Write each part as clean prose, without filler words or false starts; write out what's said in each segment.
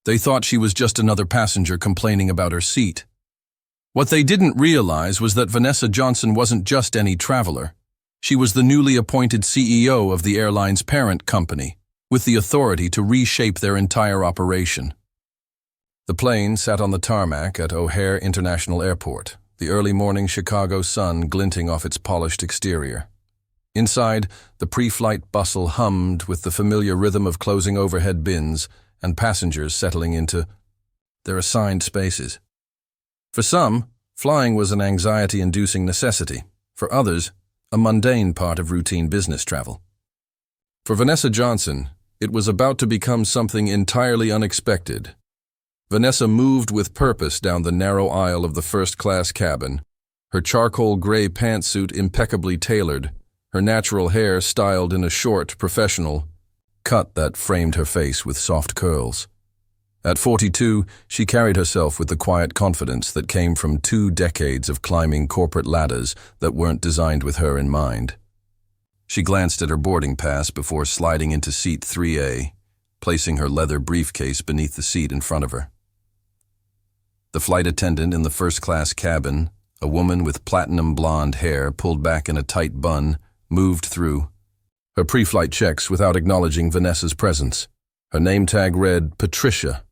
They thought she was just another passenger complaining about her seat. What they didn't realize was that Vanessa Johnson wasn't just any traveler. She was the newly appointed CEO of the airline's parent company, with the authority to reshape their entire operation. The plane sat on the tarmac at O'Hare International Airport, the early morning Chicago sun glinting off its polished exterior. Inside, the pre-flight bustle hummed with the familiar rhythm of closing overhead bins and passengers settling into their assigned spaces. For some, flying was an anxiety-inducing necessity. For others, a mundane part of routine business travel. For Vanessa Johnson, it was about to become something entirely unexpected. Vanessa moved with purpose down the narrow aisle of the first-class cabin, her charcoal gray pantsuit impeccably tailored, her natural hair styled in a short, professional cut that framed her face with soft curls. At 42, she carried herself with the quiet confidence that came from 2 decades of climbing corporate ladders that weren't designed with her in mind. She glanced at her boarding pass before sliding into seat 3A, placing her leather briefcase beneath the seat in front of her. The flight attendant in the first-class cabin, a woman with platinum blonde hair pulled back in a tight bun, moved through her pre-flight checks without acknowledging Vanessa's presence. Her name tag read Patricia.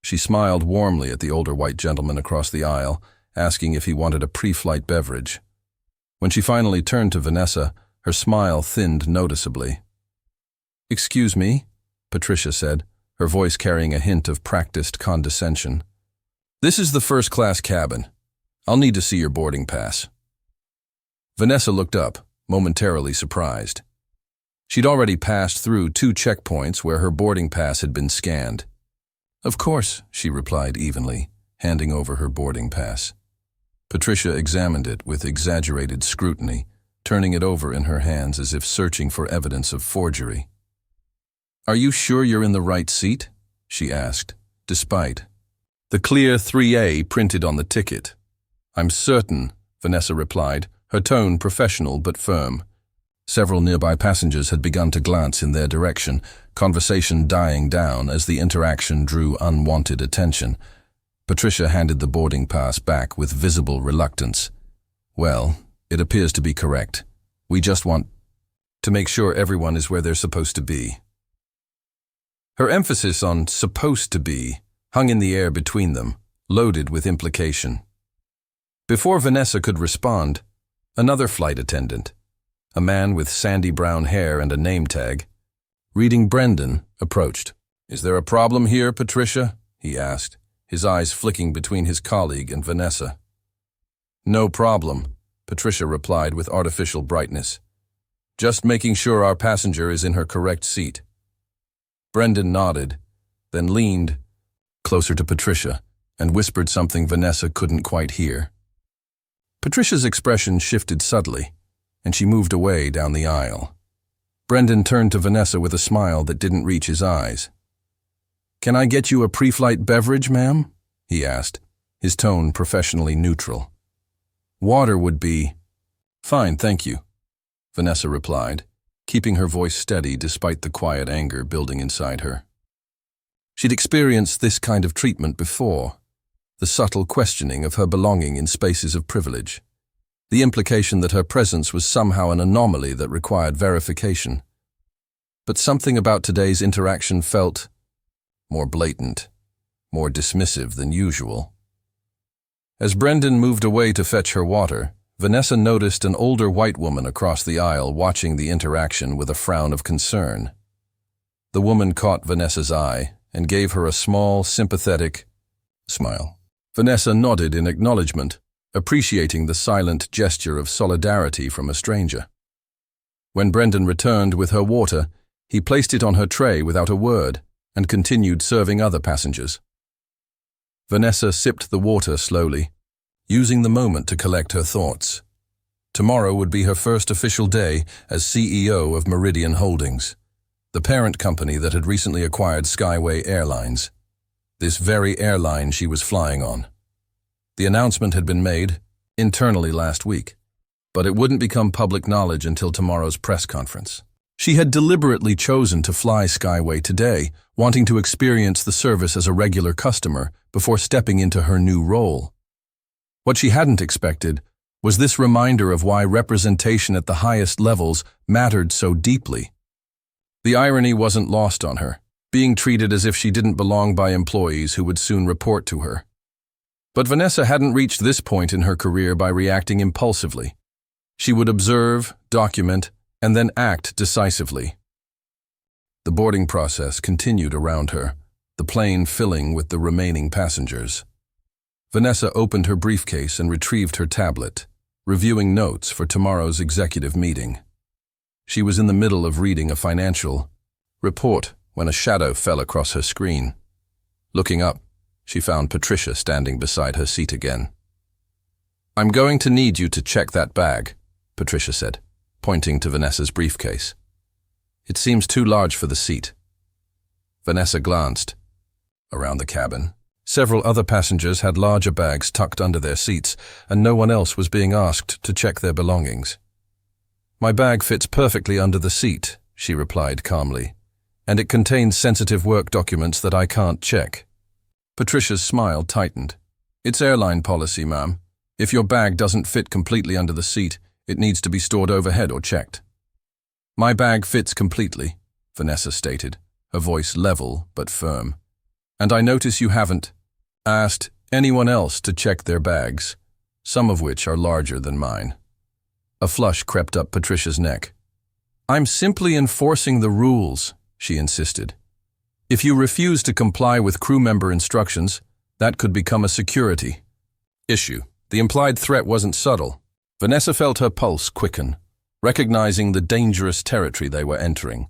She smiled warmly at the older white gentleman across the aisle, asking if he wanted a pre-flight beverage. When she finally turned to Vanessa, her smile thinned noticeably. "Excuse me," Patricia said, her voice carrying a hint of practiced condescension. "This is the first-class cabin. I'll need to see your boarding pass." Vanessa looked up, momentarily surprised. She'd already passed through 2 checkpoints where her boarding pass had been scanned. "Of course," she replied evenly, handing over her boarding pass. Patricia examined it with exaggerated scrutiny, turning it over in her hands as if searching for evidence of forgery. "Are you sure you're in the right seat?" she asked, despite the clear 3A printed on the ticket. "I'm certain," Vanessa replied, her tone professional but firm. Several nearby passengers had begun to glance in their direction, conversation dying down as the interaction drew unwanted attention. Patricia handed the boarding pass back with visible reluctance. "Well, it appears to be correct. We just want to make sure everyone is where they're supposed to be." Her emphasis on "supposed to be" hung in the air between them, loaded with implication. Before Vanessa could respond, another flight attendant, a man with sandy brown hair and a name tag, reading Brendan, approached. "Is there a problem here, Patricia?" he asked, his eyes flicking between his colleague and Vanessa. "No problem," Patricia replied with artificial brightness. "Just making sure our passenger is in her correct seat." Brendan nodded, then leaned closer to Patricia and whispered something Vanessa couldn't quite hear. Patricia's expression shifted subtly, and she moved away down the aisle. Brendan turned to Vanessa with a smile that didn't reach his eyes. "Can I get you a pre-flight beverage, ma'am?" he asked, his tone professionally neutral. "Water would be..." "Fine, thank you," Vanessa replied, keeping her voice steady despite the quiet anger building inside her. She'd experienced this kind of treatment before, the subtle questioning of her belonging in spaces of privilege, the implication that her presence was somehow an anomaly that required verification. But something about today's interaction felt more blatant, more dismissive than usual. As Brendan moved away to fetch her water, Vanessa noticed an older white woman across the aisle watching the interaction with a frown of concern. The woman caught Vanessa's eye and gave her a small, sympathetic smile. Vanessa nodded in acknowledgement, appreciating the silent gesture of solidarity from a stranger. When Brendan returned with her water, he placed it on her tray without a word and continued serving other passengers. Vanessa sipped the water slowly, using the moment to collect her thoughts. Tomorrow would be her first official day as CEO of Meridian Holdings, the parent company that had recently acquired Skyway Airlines, this very airline she was flying on. The announcement had been made internally last week, but it wouldn't become public knowledge until tomorrow's press conference. She had deliberately chosen to fly Skyway today, wanting to experience the service as a regular customer before stepping into her new role. What she hadn't expected was this reminder of why representation at the highest levels mattered so deeply. The irony wasn't lost on her, being treated as if she didn't belong by employees who would soon report to her. But Vanessa hadn't reached this point in her career by reacting impulsively. She would observe, document, and then act decisively. The boarding process continued around her, the plane filling with the remaining passengers. Vanessa opened her briefcase and retrieved her tablet, reviewing notes for tomorrow's executive meeting. She was in the middle of reading a financial report when a shadow fell across her screen. Looking up, she found Patricia standing beside her seat again. "I'm going to need you to check that bag," Patricia said, pointing to Vanessa's briefcase. "It seems too large for the seat." Vanessa glanced around the cabin. Several other passengers had larger bags tucked under their seats, and no one else was being asked to check their belongings. "My bag fits perfectly under the seat," she replied calmly, "and it contains sensitive work documents that I can't check." Patricia's smile tightened. "It's airline policy, ma'am. If your bag doesn't fit completely under the seat, it needs to be stored overhead or checked." "My bag fits completely," Vanessa stated, her voice level but firm. "And I notice you haven't asked anyone else to check their bags, some of which are larger than mine." A flush crept up Patricia's neck. "I'm simply enforcing the rules," she insisted. "If you refuse to comply with crew member instructions, that could become a security issue." The implied threat wasn't subtle. Vanessa felt her pulse quicken, recognizing the dangerous territory they were entering,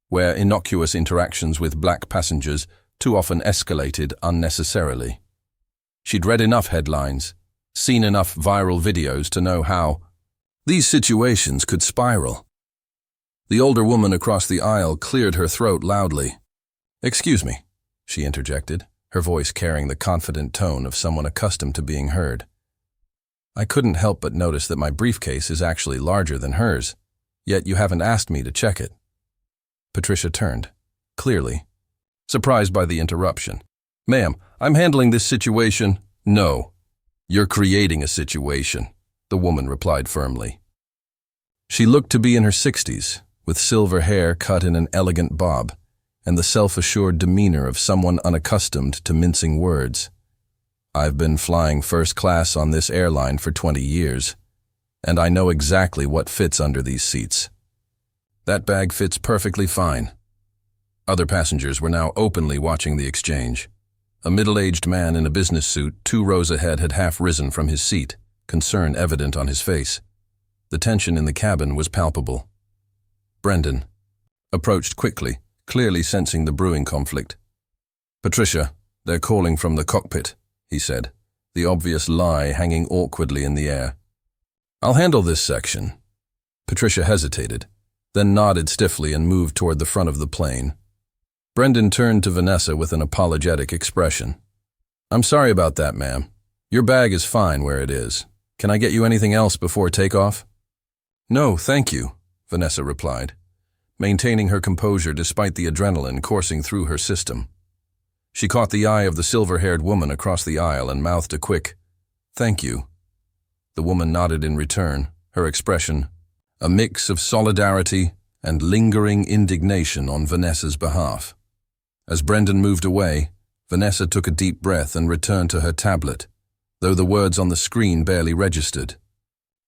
where innocuous interactions with black passengers too often escalated unnecessarily. She'd read enough headlines, seen enough viral videos to know how these situations could spiral. The older woman across the aisle cleared her throat loudly. "Excuse me," she interjected, her voice carrying the confident tone of someone accustomed to being heard. "I couldn't help but notice that my briefcase is actually larger than hers, yet you haven't asked me to check it." Patricia turned, clearly surprised by the interruption. "Ma'am, I'm handling this situation." "No, you're creating a situation," the woman replied firmly. She looked to be in her 60s, with silver hair cut in an elegant bob, and the self-assured demeanor of someone unaccustomed to mincing words. "I've been flying first class on this airline for 20 years, and I know exactly what fits under these seats. That bag fits perfectly fine." Other passengers were now openly watching the exchange. A middle-aged man in a business suit 2 rows ahead had half risen from his seat, concern evident on his face. The tension in the cabin was palpable. Brendan approached quickly, clearly sensing the brewing conflict. "Patricia, they're calling from the cockpit," he said, the obvious lie hanging awkwardly in the air. "I'll handle this section." Patricia hesitated, then nodded stiffly and moved toward the front of the plane. Brendan turned to Vanessa with an apologetic expression. "I'm sorry about that, ma'am. Your bag is fine where it is. Can I get you anything else before takeoff?" "No, thank you," Vanessa replied, maintaining her composure despite the adrenaline coursing through her system. She caught the eye of the silver-haired woman across the aisle and mouthed a quick, "Thank you." The woman nodded in return, her expression a mix of solidarity and lingering indignation on Vanessa's behalf. As Brendan moved away, Vanessa took a deep breath and returned to her tablet, though the words on the screen barely registered.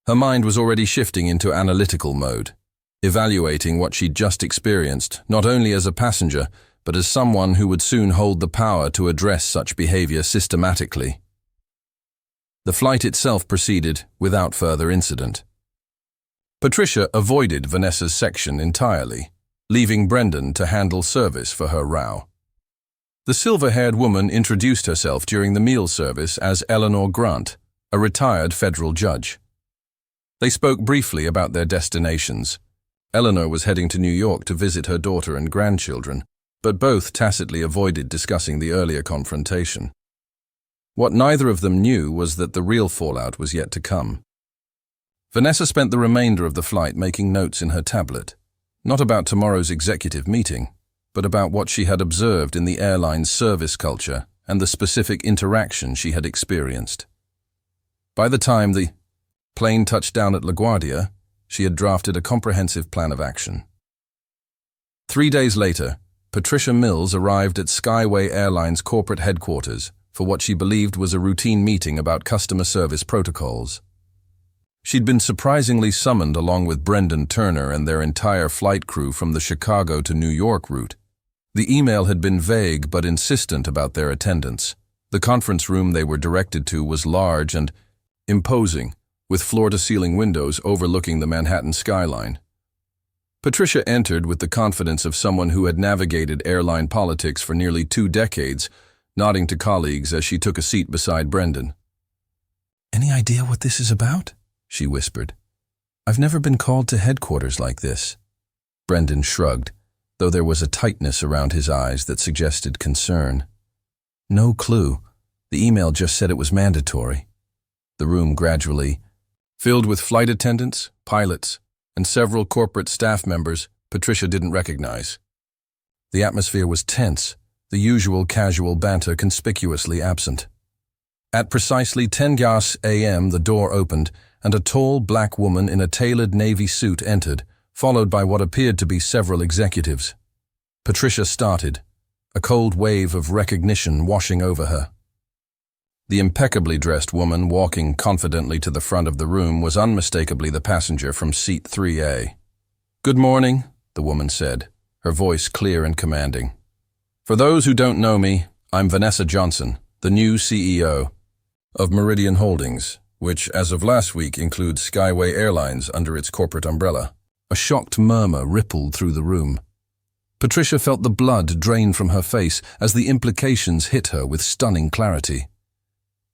Her mind was already shifting into analytical mode, evaluating what she'd just experienced, not only as a passenger, but as someone who would soon hold the power to address such behavior systematically. The flight itself proceeded without further incident. Patricia avoided Vanessa's section entirely, leaving Brendan to handle service for her row. The silver-haired woman introduced herself during the meal service as Eleanor Grant, a retired federal judge. They spoke briefly about their destinations. Eleanor was heading to New York to visit her daughter and grandchildren, but both tacitly avoided discussing the earlier confrontation. What neither of them knew was that the real fallout was yet to come. Vanessa spent the remainder of the flight making notes in her tablet, Not about tomorrow's executive meeting, but about what she had observed in the airline's service culture and the specific interaction she had experienced. By the time the plane touched down at LaGuardia, she had drafted a comprehensive plan of action. 3 days later, Patricia Mills arrived at Skyway Airlines corporate headquarters for what she believed was a routine meeting about customer service protocols. She'd been surprisingly summoned along with Brendan Turner and their entire flight crew from the Chicago to New York route. The email had been vague but insistent about their attendance. The conference room they were directed to was large and imposing, with floor-to-ceiling windows overlooking the Manhattan skyline. Patricia entered with the confidence of someone who had navigated airline politics for nearly 2 decades, nodding to colleagues as she took a seat beside Brendan. "Any idea what this is about?" she whispered. "I've never been called to headquarters like this." Brendan shrugged, though there was a tightness around his eyes that suggested concern. "No clue. The email just said it was mandatory." The room gradually filled with flight attendants, pilots, and several corporate staff members Patricia didn't recognize. The atmosphere was tense, the usual casual banter conspicuously absent. At precisely 10 a.m. the door opened, and a tall black woman in a tailored navy suit entered, followed by what appeared to be several executives. Patricia started, a cold wave of recognition washing over her. The impeccably dressed woman walking confidently to the front of the room was unmistakably the passenger from seat 3A. "Good morning," the woman said, her voice clear and commanding. "For those who don't know me, I'm Vanessa Johnson, the new CEO of Meridian Holdings, which as of last week includes Skyway Airlines under its corporate umbrella." A shocked murmur rippled through the room. Patricia felt the blood drain from her face as the implications hit her with stunning clarity.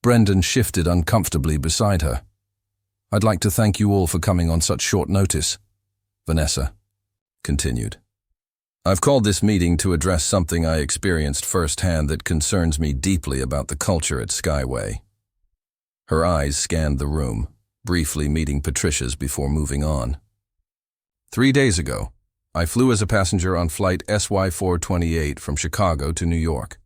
Brendan shifted uncomfortably beside her. "I'd like to thank you all for coming on such short notice," Vanessa continued. "I've called this meeting to address something I experienced firsthand that concerns me deeply about the culture at Skyway." Her eyes scanned the room, briefly meeting Patricia's before moving on. 3 days ago, I flew as a passenger on flight SY428 from Chicago to New York.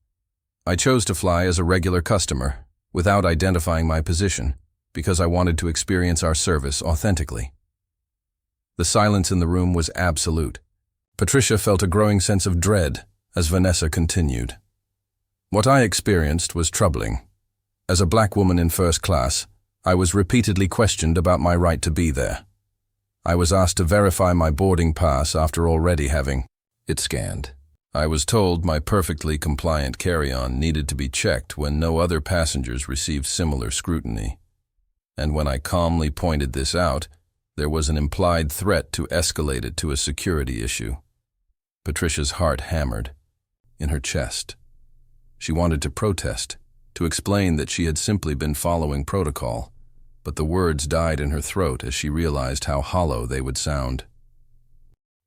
I chose to fly as a regular customer, without identifying my position, because I wanted to experience our service authentically. The silence in the room was absolute. Patricia felt a growing sense of dread as Vanessa continued. "What I experienced was troubling. As a black woman in first class, I was repeatedly questioned about my right to be there. I was asked to verify my boarding pass after already having it scanned. I was told my perfectly compliant carry-on needed to be checked when no other passengers received similar scrutiny. And when I calmly pointed this out, there was an implied threat to escalate it to a security issue." Patricia's heart hammered in her chest. She wanted to protest, to explain that she had simply been following protocol, but the words died in her throat as she realized how hollow they would sound.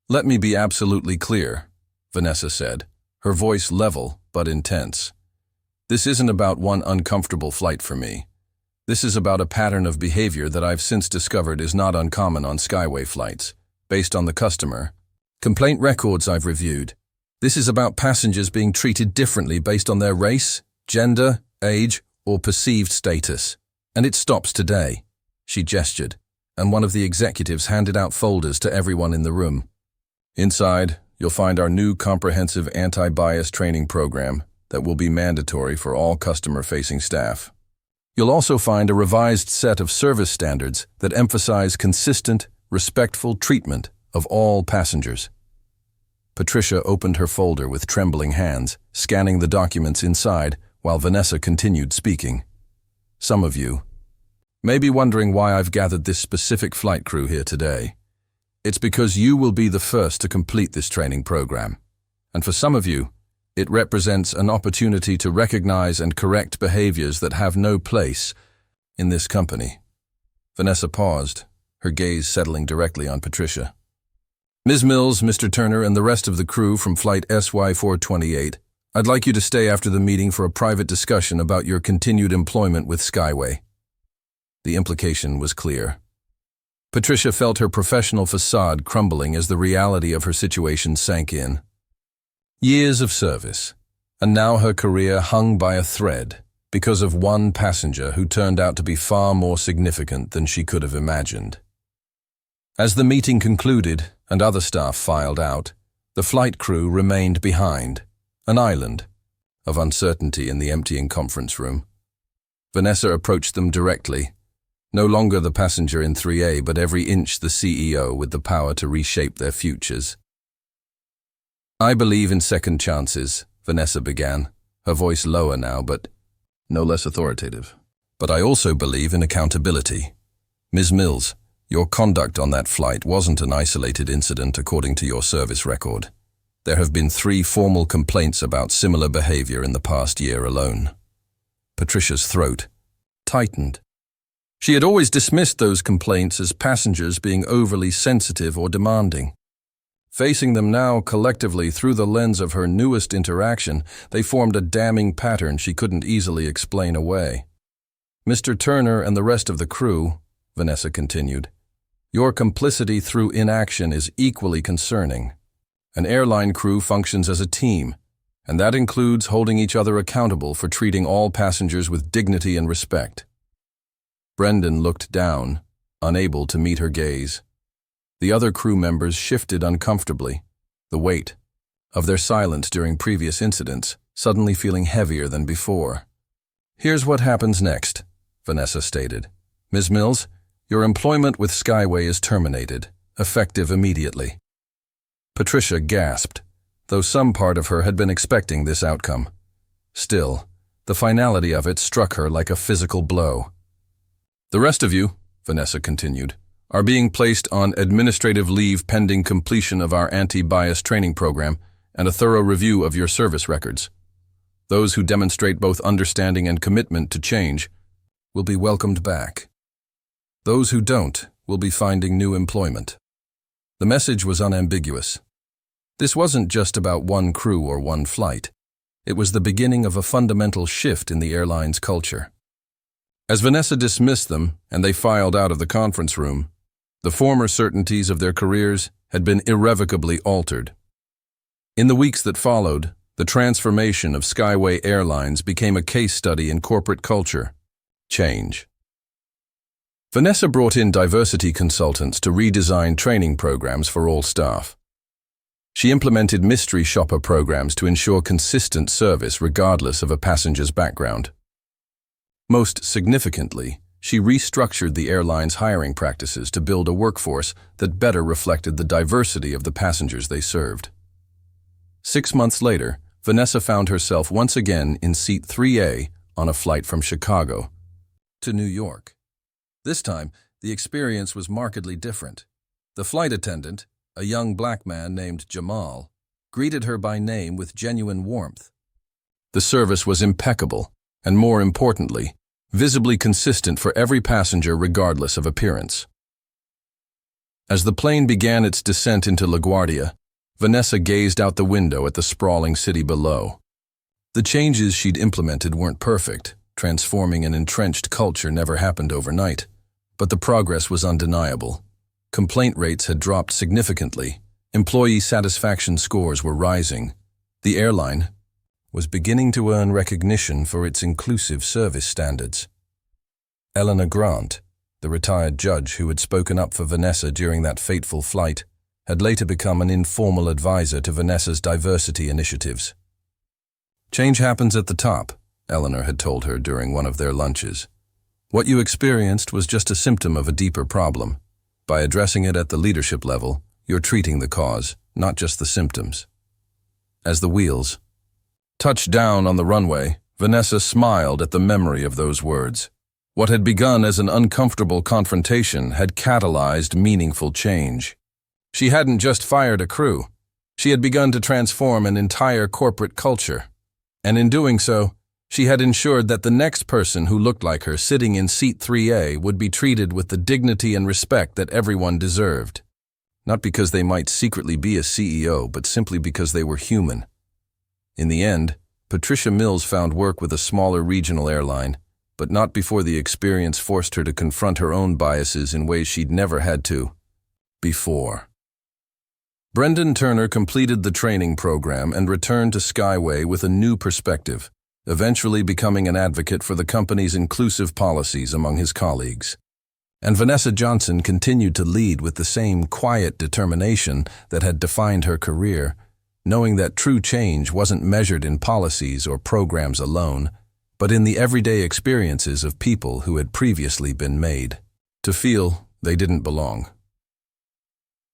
"Let me be absolutely clear," Vanessa said, her voice level but intense. "This isn't about one uncomfortable flight for me. This is about a pattern of behavior that I've since discovered is not uncommon on Skyway flights, based on the customer complaint records I've reviewed. This is about passengers being treated differently based on their race, gender, age, or perceived status. And it stops today." She gestured, and one of the executives handed out folders to everyone in the room. "Inside, you'll find our new comprehensive anti-bias training program that will be mandatory for all customer-facing staff. You'll also find a revised set of service standards that emphasize consistent, respectful treatment of all passengers." Patricia opened her folder with trembling hands, scanning the documents inside while Vanessa continued speaking. "Some of you may be wondering why I've gathered this specific flight crew here today. It's because you will be the first to complete this training program. And for some of you, it represents an opportunity to recognize and correct behaviors that have no place in this company." Vanessa paused, her gaze settling directly on Patricia. "Ms. Mills, Mr. Turner, and the rest of the crew from flight SY428, I'd like you to stay after the meeting for a private discussion about your continued employment with Skyway." The implication was clear. Patricia felt her professional facade crumbling as the reality of her situation sank in. Years of service, and now her career hung by a thread because of one passenger who turned out to be far more significant than she could have imagined. As the meeting concluded and other staff filed out, the flight crew remained behind, an island of uncertainty in the emptying conference room. Vanessa approached them directly, no longer the passenger in 3A, but every inch the CEO with the power to reshape their futures. "I believe in second chances," Vanessa began, her voice lower now, but no less authoritative. "But I also believe in accountability. Ms. Mills, your conduct on that flight wasn't an isolated incident according to your service record. There have been 3 formal complaints about similar behavior in the past year alone." Patricia's throat tightened. She had always dismissed those complaints as passengers being overly sensitive or demanding. Facing them now collectively through the lens of her newest interaction, they formed a damning pattern she couldn't easily explain away. "Mr. Turner and the rest of the crew," Vanessa continued, "your complicity through inaction is equally concerning. An airline crew functions as a team, and that includes holding each other accountable for treating all passengers with dignity and respect." Brendan looked down, unable to meet her gaze. The other crew members shifted uncomfortably, the weight of their silence during previous incidents suddenly feeling heavier than before. "Here's what happens next," Vanessa stated. "Ms. Mills, your employment with Skyway is terminated, effective immediately." Patricia gasped, though some part of her had been expecting this outcome. Still, the finality of it struck her like a physical blow. "The rest of you," Vanessa continued, "are being placed on administrative leave pending completion of our anti-bias training program and a thorough review of your service records. Those who demonstrate both understanding and commitment to change will be welcomed back. Those who don't will be finding new employment." The message was unambiguous. This wasn't just about one crew or one flight. It was the beginning of a fundamental shift in the airline's culture. As Vanessa dismissed them and they filed out of the conference room, the former certainties of their careers had been irrevocably altered. In the weeks that followed, the transformation of Skyway Airlines became a case study in corporate culture change. Vanessa brought in diversity consultants to redesign training programs for all staff. She implemented mystery shopper programs to ensure consistent service regardless of a passenger's background. Most significantly, she restructured the airline's hiring practices to build a workforce that better reflected the diversity of the passengers they served. 6 months later, Vanessa found herself once again in seat 3A on a flight from Chicago to New York. This time, the experience was markedly different. The flight attendant, a young black man named Jamal, greeted her by name with genuine warmth. The service was impeccable, and more importantly, visibly consistent for every passenger regardless of appearance. As the plane began its descent into LaGuardia, Vanessa gazed out the window at the sprawling city below. The changes she'd implemented weren't perfect. Transforming an entrenched culture never happened overnight, but the progress was undeniable. Complaint rates had dropped significantly, employee satisfaction scores were rising. The airline was beginning to earn recognition for its inclusive service standards. Eleanor Grant, the retired judge who had spoken up for Vanessa during that fateful flight, had later become an informal advisor to Vanessa's diversity initiatives. "Change happens at the top," Eleanor had told her during one of their lunches. "What you experienced was just a symptom of a deeper problem. By addressing it at the leadership level, you're treating the cause, not just the symptoms." As the wheels touched down on the runway, Vanessa smiled at the memory of those words. What had begun as an uncomfortable confrontation had catalyzed meaningful change. She hadn't just fired a crew. She had begun to transform an entire corporate culture. And in doing so, she had ensured that the next person who looked like her sitting in seat 3A would be treated with the dignity and respect that everyone deserved. Not because they might secretly be a CEO, but simply because they were human. In the end, Patricia Mills found work with a smaller regional airline, but not before the experience forced her to confront her own biases in ways she'd never had to before. Brendan Turner completed the training program and returned to Skyway with a new perspective, eventually becoming an advocate for the company's inclusive policies among his colleagues. And Vanessa Johnson continued to lead with the same quiet determination that had defined her career, knowing that true change wasn't measured in policies or programs alone, but in the everyday experiences of people who had previously been made to feel they didn't belong.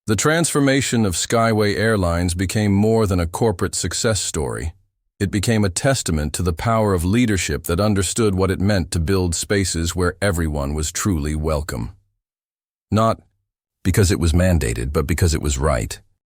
The transformation of Skyway Airlines became more than a corporate success story. It became a testament to the power of leadership that understood what it meant to build spaces where everyone was truly welcome. Not because it was mandated, but because it was right.